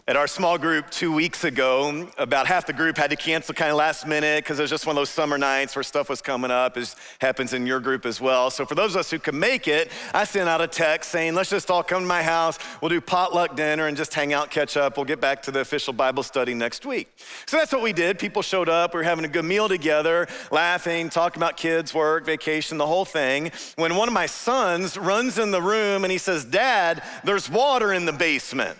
At our small group 2 weeks ago, about half the group had to cancel kind of last minute because it was just one of those summer nights where stuff was coming up, as happens in your group as well. So for those of us who can make it, I sent out a text saying, let's just all come to my house. We'll do potluck dinner and just hang out, catch up. We'll get back to the official Bible study next week. So that's what we did. People showed up. We were having a good meal together, laughing, talking about kids, work, vacation, the whole thing. When one of my sons runs in the room and he says, "Dad, there's water in the basement."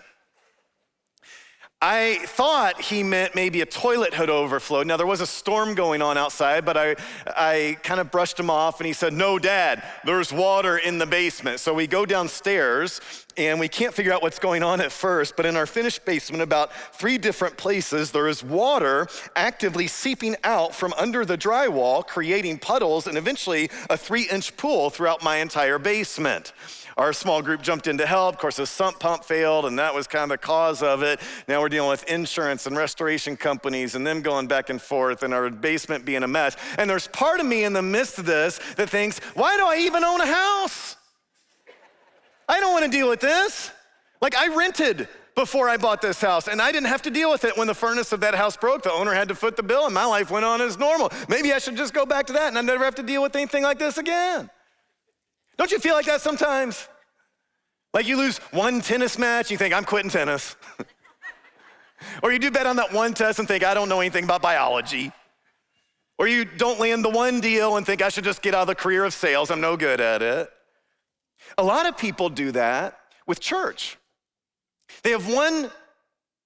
I thought he meant maybe a toilet had overflowed. Now, there was a storm going on outside, but I kind of brushed him off, and he said, "No, Dad, there's water in the basement." So we go downstairs, and we can't figure out what's going on at first, but in our finished basement, about 3 different places, there is water actively seeping out from under the drywall, creating puddles, and eventually a 3-inch pool throughout my entire basement. Our small group jumped in to help. Of course, the sump pump failed, and that was kind of the cause of it. Now we're dealing with insurance and restoration companies and them going back and forth and our basement being a mess. And there's part of me in the midst of this that thinks, why do I even own a house? I don't want to deal with this. Like, I rented before I bought this house, and I didn't have to deal with it when the furnace of that house broke. The owner had to foot the bill, and my life went on as normal. Maybe I should just go back to that, and I never have to deal with anything like this again. Don't you feel like that sometimes? Like you lose one tennis match, you think, I'm quitting tennis. Or you do bad on that one test and think, I don't know anything about biology. Or you don't land the one deal and think, I should just get out of the career of sales, I'm no good at it. A lot of people do that with church. They have one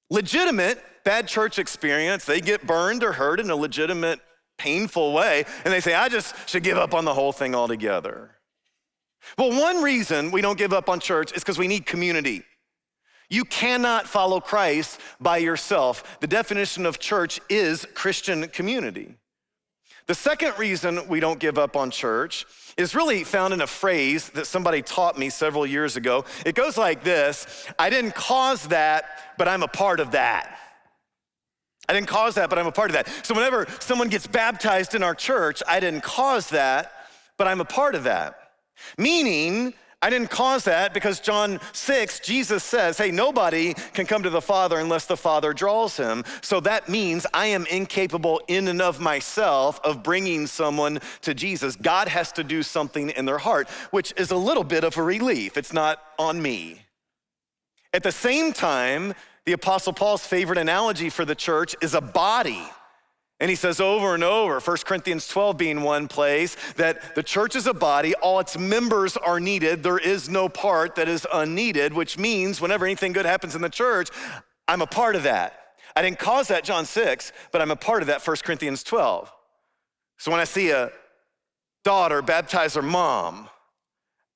legitimate bad church experience. They get burned or hurt in a legitimate, painful way, and they say, I just should give up on the whole thing altogether. Well, one reason we don't give up on church is because we need community. You cannot follow Christ by yourself. The definition of church is Christian community. The second reason we don't give up on church is really found in a phrase that somebody taught me several years ago. It goes like this: I didn't cause that, but I'm a part of that. I didn't cause that, but I'm a part of that. So whenever someone gets baptized in our church, I didn't cause that, but I'm a part of that. Meaning, I didn't cause that because John 6, Jesus says, hey, nobody can come to the Father unless the Father draws him. So that means I am incapable in and of myself of bringing someone to Jesus. God has to do something in their heart, which is a little bit of a relief. It's not on me. At the same time, the Apostle Paul's favorite analogy for the church is a body. And he says over and over, 1 Corinthians 12 being one place, that the church is a body, all its members are needed. There is no part that is unneeded, which means whenever anything good happens in the church, I'm a part of that. I didn't cause that, John 6, but I'm a part of that, 1 Corinthians 12. So when I see a daughter baptize her mom,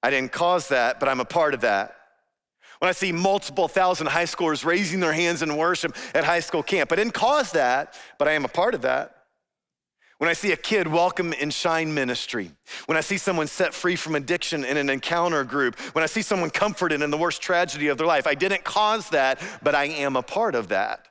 I didn't cause that, but I'm a part of that. When I see multiple thousand high schoolers raising their hands in worship at high school camp, I didn't cause that, but I am a part of that. When I see a kid welcome in Shine Ministry, when I see someone set free from addiction in an encounter group, when I see someone comforted in the worst tragedy of their life, I didn't cause that, but I am a part of that.